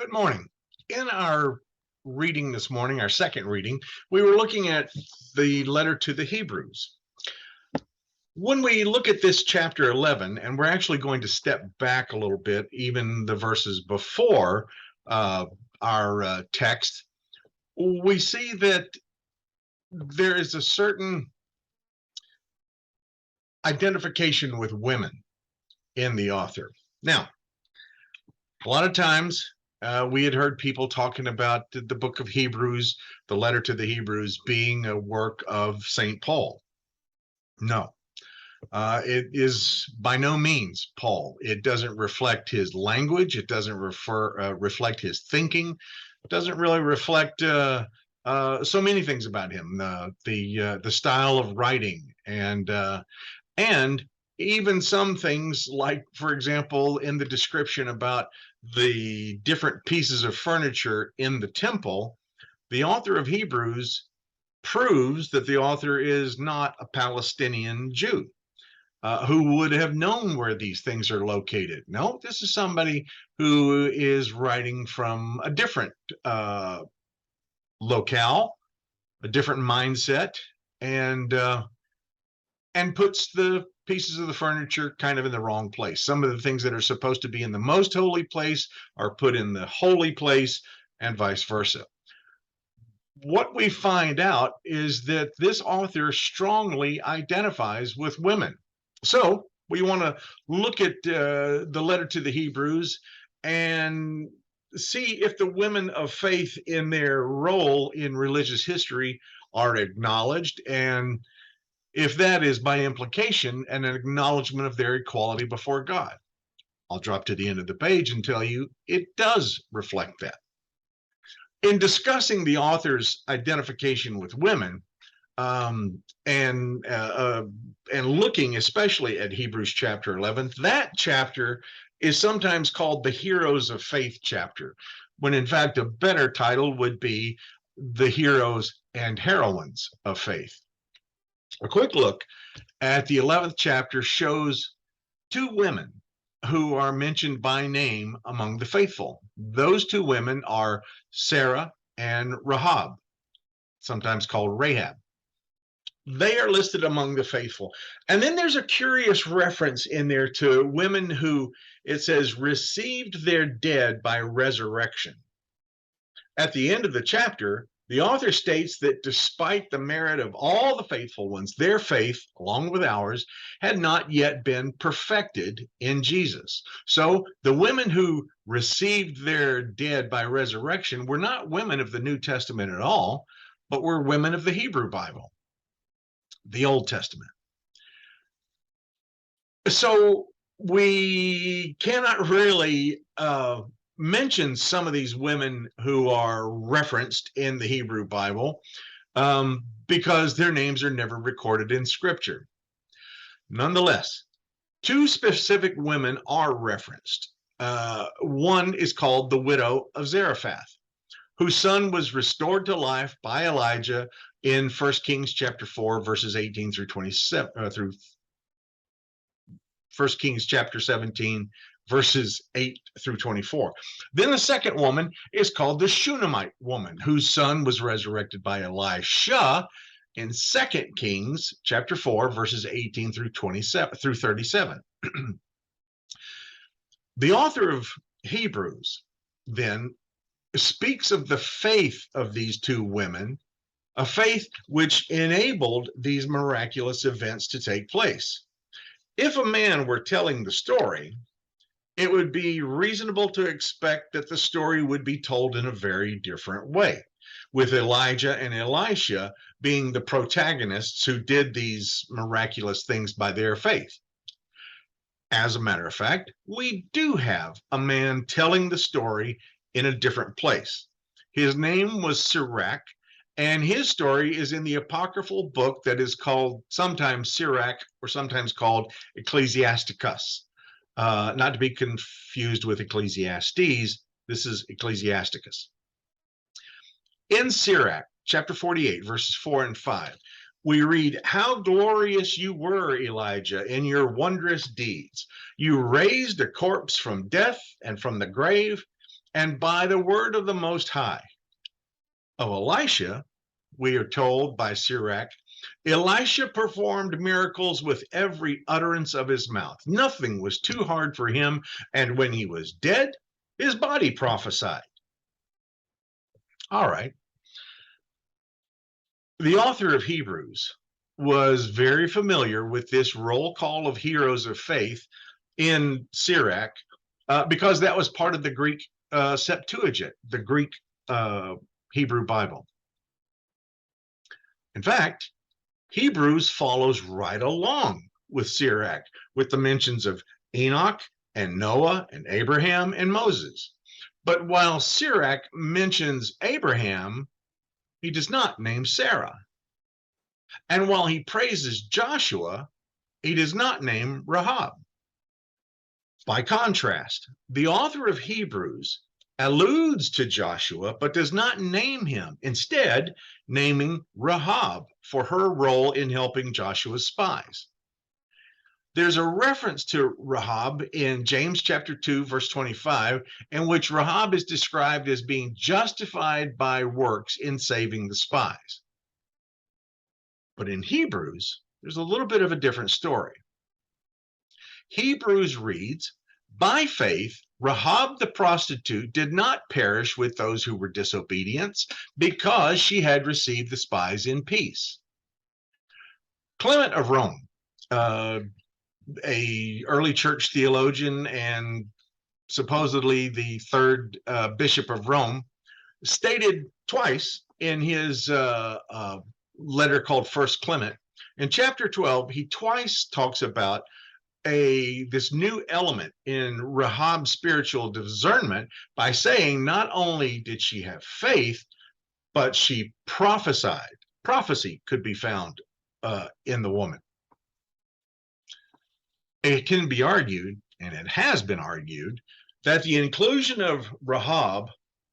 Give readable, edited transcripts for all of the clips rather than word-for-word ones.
Good morning. In our reading this morning, our second reading, we were looking at the letter to the Hebrews. When we look at this chapter 11, and we're actually going to step back a little bit, even the verses before our text, we see that there is a certain identification with women in the author. Now, a lot of times we had heard people talking about the book of Hebrews, the letter to the Hebrews, being a work of St. Paul. No, it is by no means Paul. It doesn't reflect his language. It doesn't reflect his thinking. It doesn't really reflect so many things about him. The style of writing and even some things like, for example, in the description about the different pieces of furniture in the temple, the author of Hebrews proves that the author is not a Palestinian Jew who would have known where these things are located. No, this is somebody who is writing from a different locale, a different mindset, and puts the pieces of the furniture kind of in the wrong place. Some of the things that are supposed to be in the most holy place are put in the holy place, and vice versa. What we find out is that this author strongly identifies with women. So we want to look at the letter to the Hebrews and see if the women of faith in their role in religious history are acknowledged, and if that is by implication an acknowledgement of their equality before God. I'll drop to the end of the page and tell you it does reflect that. In discussing the author's identification with women, and looking especially at Hebrews chapter 11, that chapter is sometimes called the Heroes of Faith chapter, when in fact a better title would be the Heroes and Heroines of Faith. A quick look at the 11th chapter shows two women who are mentioned by name among the faithful. Those two women are Sarah and Rahab, sometimes called Rahab. They are listed among the faithful. And then there's a curious reference in there to women who, it says, received their dead by resurrection. At the end of the chapter, the author states that despite the merit of all the faithful ones, their faith, along with ours, had not yet been perfected in Jesus. So the women who received their dead by resurrection were not women of the New Testament at all, but were women of the Hebrew Bible, the Old Testament. So we cannot really mention some of these women who are referenced in the Hebrew Bible because their names are never recorded in Scripture. Nonetheless, two specific women are referenced. One is called the widow of Zarephath, whose son was restored to life by Elijah in 1 Kings chapter 4, verses 18 through 27, through 1 Kings chapter 17, verses 8 through 24. Then the second woman is called the Shunammite woman, whose son was resurrected by Elisha in 2 Kings chapter 4, verses 18 through 37. The author of Hebrews then speaks of the faith of these two women, a faith which enabled these miraculous events to take place. If a man were telling the story, it would be reasonable to expect that the story would be told in a very different way, with Elijah and Elisha being the protagonists who did these miraculous things by their faith. As a matter of fact, we do have a man telling the story in a different place. His name was Sirach, and his story is in the apocryphal book that is called sometimes Sirach or sometimes called Ecclesiasticus. Not to be confused with Ecclesiastes, this is Ecclesiasticus. In Sirach, chapter 48, verses 4 and 5, we read, "How glorious you were, Elijah, in your wondrous deeds. You raised a corpse from death and from the grave, and by the word of the Most High. Of Elisha, we are told by Sirach, Elisha performed miracles with every utterance of his mouth. Nothing was too hard for him, and when he was dead, his body prophesied. All right. The author of Hebrews was very familiar with this roll call of heroes of faith in Sirach because that was part of the Greek Septuagint, the Greek Hebrew Bible. In fact, Hebrews follows right along with Sirach, with the mentions of Enoch and Noah and Abraham and Moses. But while Sirach mentions Abraham, he does not name Sarah. And while he praises Joshua, he does not name Rahab. By contrast, the author of Hebrews alludes to Joshua, but does not name him, instead naming Rahab for her role in helping Joshua's spies. There's a reference to Rahab in James chapter 2, verse 25, in which Rahab is described as being justified by works in saving the spies. But in Hebrews, there's a little bit of a different story. Hebrews reads, by faith, Rahab the prostitute did not perish with those who were disobedient because she had received the spies in peace. Clement of Rome, a early church theologian and supposedly the third bishop of Rome, stated twice in his letter called First Clement. In chapter 12, he twice talks about this new element in Rahab's spiritual discernment by saying not only did she have faith, but she prophesied. Prophecy could be found in the woman. It can be argued, and it has been argued, that the inclusion of Rahab,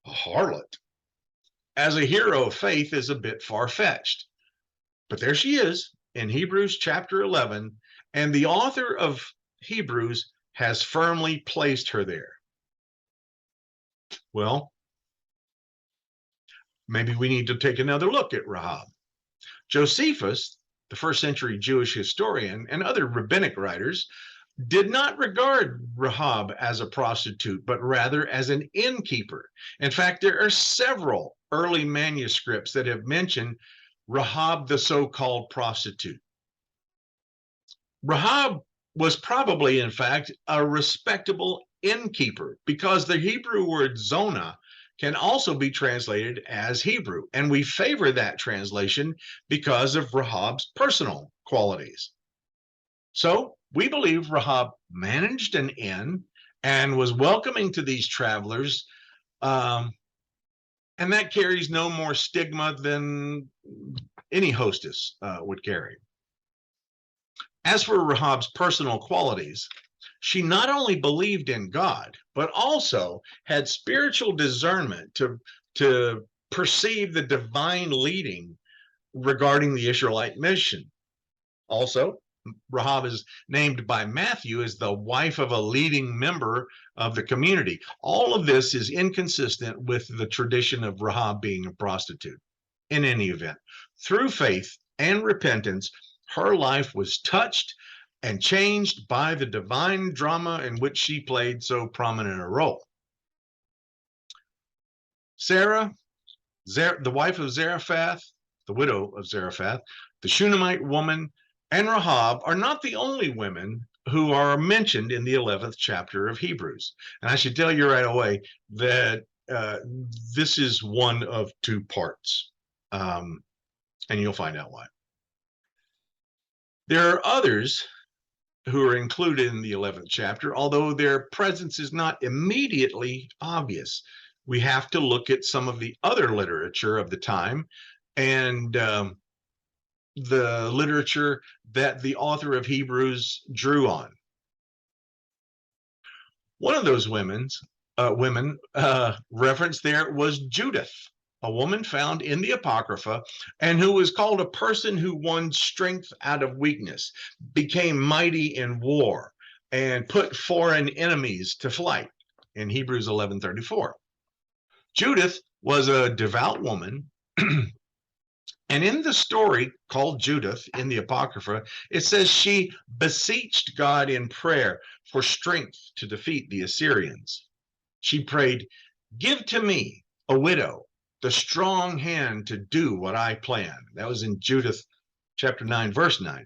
a harlot, as a hero of faith is a bit far-fetched. But there she is in Hebrews chapter 11, and the author of Hebrews has firmly placed her there. Well, maybe we need to take another look at Rahab. Josephus, the first century Jewish historian, and other rabbinic writers did not regard Rahab as a prostitute, but rather as an innkeeper. In fact, there are several early manuscripts that have mentioned Rahab, the so-called prostitute. Rahab was probably, in fact, a respectable innkeeper because the Hebrew word zonah can also be translated as Hebrew, and we favor that translation because of Rahab's personal qualities. So we believe Rahab managed an inn and was welcoming to these travelers, and that carries no more stigma than any hostess would carry. As for Rahab's personal qualities, she not only believed in God, but also had spiritual discernment to perceive the divine leading regarding the Israelite mission. Also, Rahab is named by Matthew as the wife of a leading member of the community. All of this is inconsistent with the tradition of Rahab being a prostitute. In any event, through faith and repentance, her life was touched and changed by the divine drama in which she played so prominent a role. Sarah, the wife of Zarephath, the widow of Zarephath, the Shunammite woman, and Rahab are not the only women who are mentioned in the 11th chapter of Hebrews. And I should tell you right away that this is one of two parts, and you'll find out why. There are others who are included in the 11th chapter, although their presence is not immediately obvious. We have to look at some of the other literature of the time and the literature that the author of Hebrews drew on. One of those women referenced there was Judith, a woman found in the Apocrypha, and who was called a person who won strength out of weakness, became mighty in war, and put foreign enemies to flight in Hebrews 11:34. Judith was a devout woman. And in the story called Judith in the Apocrypha, it says she beseeched God in prayer for strength to defeat the Assyrians. She prayed, "Give to me, a widow, the strong hand to do what I plan." That was in Judith chapter 9, verse 9.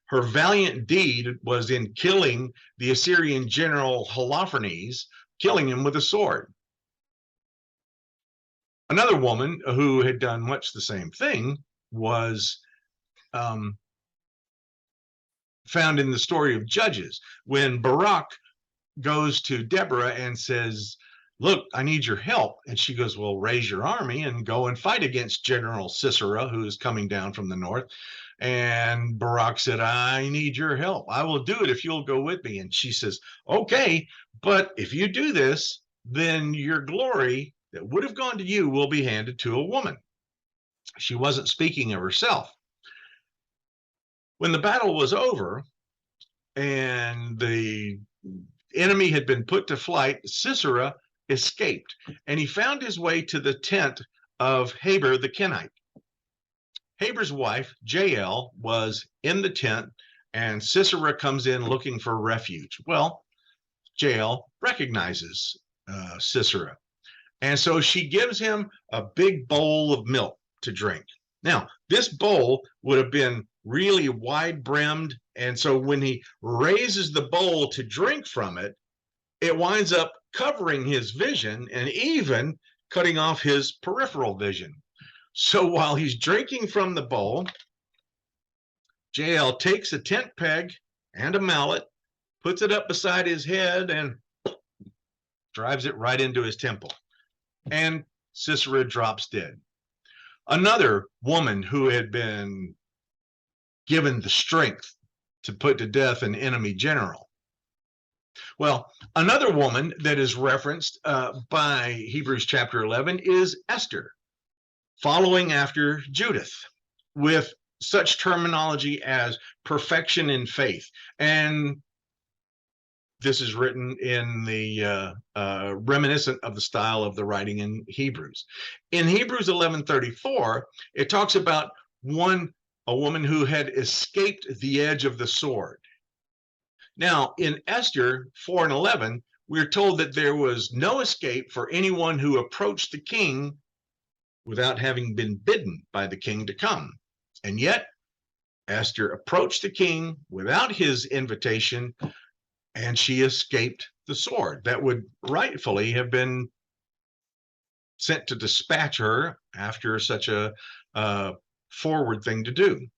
Her valiant deed was in killing the Assyrian general Holofernes, killing him with a sword. Another woman who had done much the same thing was found in the story of Judges, when Barak goes to Deborah and says, "Look, I need your help." And she goes, "Well, raise your army and go and fight against General Sisera, who is coming down from the north." And Barak said, "I need your help. I will do it if you'll go with me." And she says, "Okay, but if you do this, then your glory that would have gone to you will be handed to a woman." She wasn't speaking of herself. When the battle was over and the enemy had been put to flight, Sisera escaped, and he found his way to the tent of Heber the Kenite. Heber's wife, Jael, was in the tent, and Sisera comes in looking for refuge. Well, Jael recognizes Sisera, and so she gives him a big bowl of milk to drink. Now, this bowl would have been really wide brimmed, and so when he raises the bowl to drink from it, it winds up covering his vision and even cutting off his peripheral vision. So while he's drinking from the bowl, Jael takes a tent peg and a mallet, puts it up beside his head, and drives it right into his temple. And Sisera drops dead. Another woman who had been given the strength to put to death an enemy general. Well, another woman that is referenced by Hebrews chapter 11 is Esther, following after Judith, with such terminology as perfection in faith. And this is written in the reminiscent of the style of the writing in Hebrews. In Hebrews 11:34, it talks about a woman who had escaped the edge of the sword. Now, in Esther 4:11, we're told that there was no escape for anyone who approached the king without having been bidden by the king to come. And yet, Esther approached the king without his invitation, and she escaped the sword that would rightfully have been sent to dispatch her after such a forward thing to do.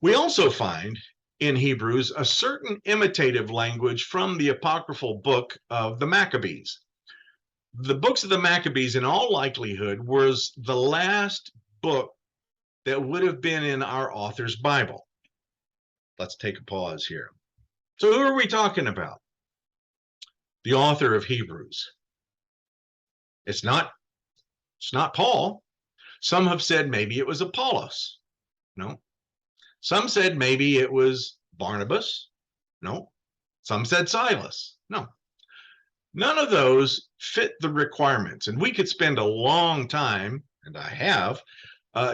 We also find in Hebrews a certain imitative language from the apocryphal book of the Maccabees. The books of the Maccabees, in all likelihood, was the last book that would have been in our author's Bible. Let's take a pause here. So who are we talking about? The author of Hebrews. It's not Paul. Some have said maybe it was Apollos. No. Some said maybe it was Barnabas. No. Some said Silas. No. None of those fit the requirements. And we could spend a long time, and I have,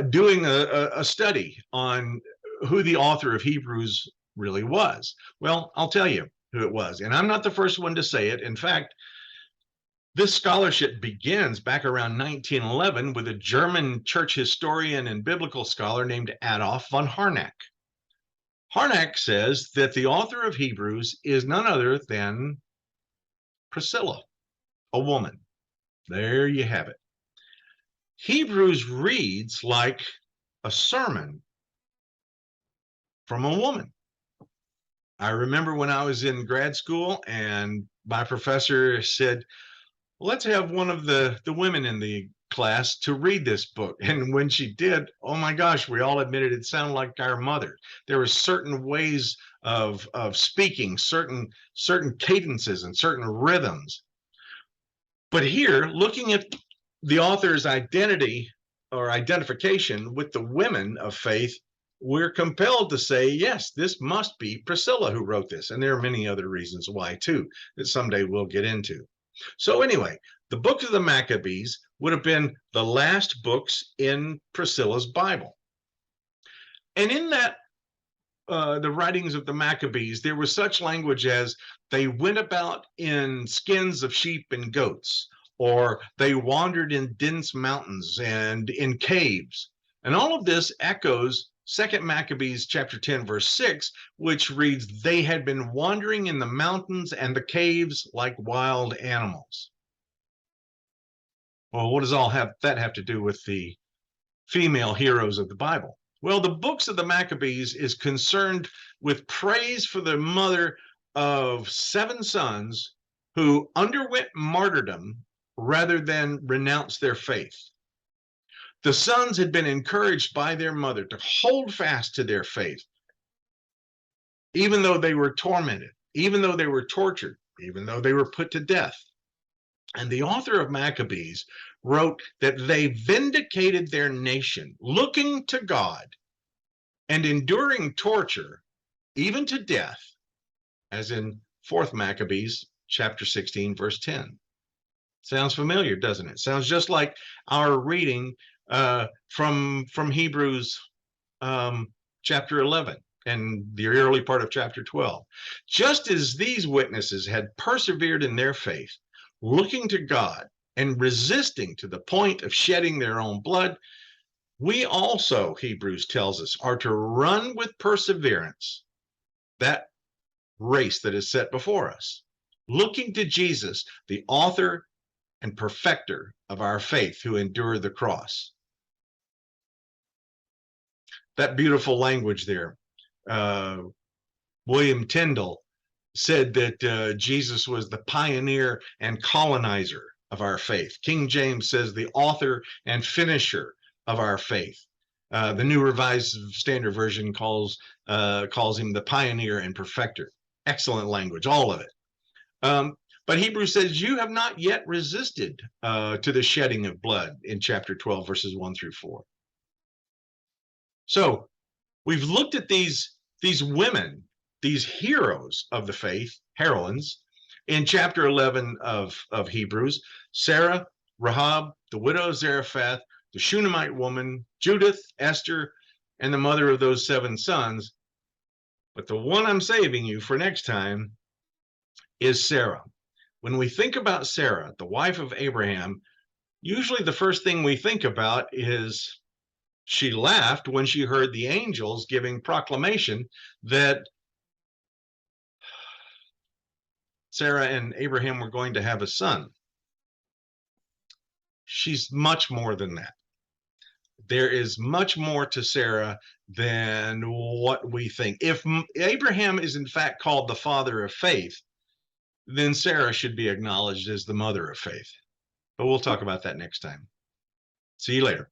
doing a study on who the author of Hebrews really was. Well, I'll tell you who it was. And I'm not the first one to say it. In fact, this scholarship begins back around 1911 with a German church historian and biblical scholar named Adolf von Harnack. Harnack says that the author of Hebrews is none other than Priscilla, a woman. There you have it. Hebrews reads like a sermon from a woman. I remember when I was in grad school and my professor said, let's have one of the women in the class to read this book. And when she did, oh my gosh, we all admitted it sounded like our mother. There were certain ways of speaking, certain cadences and certain rhythms. But here, looking at the author's identity or identification with the women of faith, we're compelled to say, yes, this must be Priscilla who wrote this. And there are many other reasons why too, that someday we'll get into. So anyway, The books of the Maccabees would have been the last books in Priscilla's Bible. And in that, the writings of the Maccabees, there was such language as they went about in skins of sheep and goats, or they wandered in dense mountains and in caves. And all of this echoes 2 Maccabees chapter 10, verse 6, which reads, they had been wandering in the mountains and the caves like wild animals. Well, what does all that have to do with the female heroes of the Bible? Well, the books of the Maccabees is concerned with praise for the mother of 7 sons who underwent martyrdom rather than renounce their faith. The sons had been encouraged by their mother to hold fast to their faith, even though they were tormented, even though they were tortured, even though they were put to death. And the author of Maccabees wrote that they vindicated their nation, looking to God and enduring torture, even to death, as in 4th Maccabees chapter 16, verse 10. Sounds familiar, doesn't it? Sounds just like our reading from Hebrews chapter 11 and the early part of chapter 12. Just as these witnesses had persevered in their faith, looking to God and resisting to the point of shedding their own blood, we also, Hebrews tells us, are to run with perseverance that race that is set before us, looking to Jesus, the author and perfecter of our faith, who endured the cross. That beautiful language there. William Tyndale said that Jesus was the pioneer and colonizer of our faith. King James says the author and finisher of our faith. The New Revised Standard Version calls him the pioneer and perfecter. Excellent language, all of it. But Hebrews says, you have not yet resisted to the shedding of blood in chapter 12, verses 1 through 4. So we've looked at these women, these heroes of the faith, heroines, in chapter 11 of Hebrews: Sarah, Rahab, the widow of Zarephath, the Shunammite woman, Judith, Esther, and the mother of those 7 sons. But the one I'm saving you for next time is Sarah. When we think about Sarah, the wife of Abraham, usually the first thing we think about is she laughed when she heard the angels giving proclamation that Sarah and Abraham were going to have a son. She's much more than that. There is much more to Sarah than what we think. If Abraham is in fact called the father of faith, then Sarah should be acknowledged as the mother of faith. But we'll talk about that next time. See you later.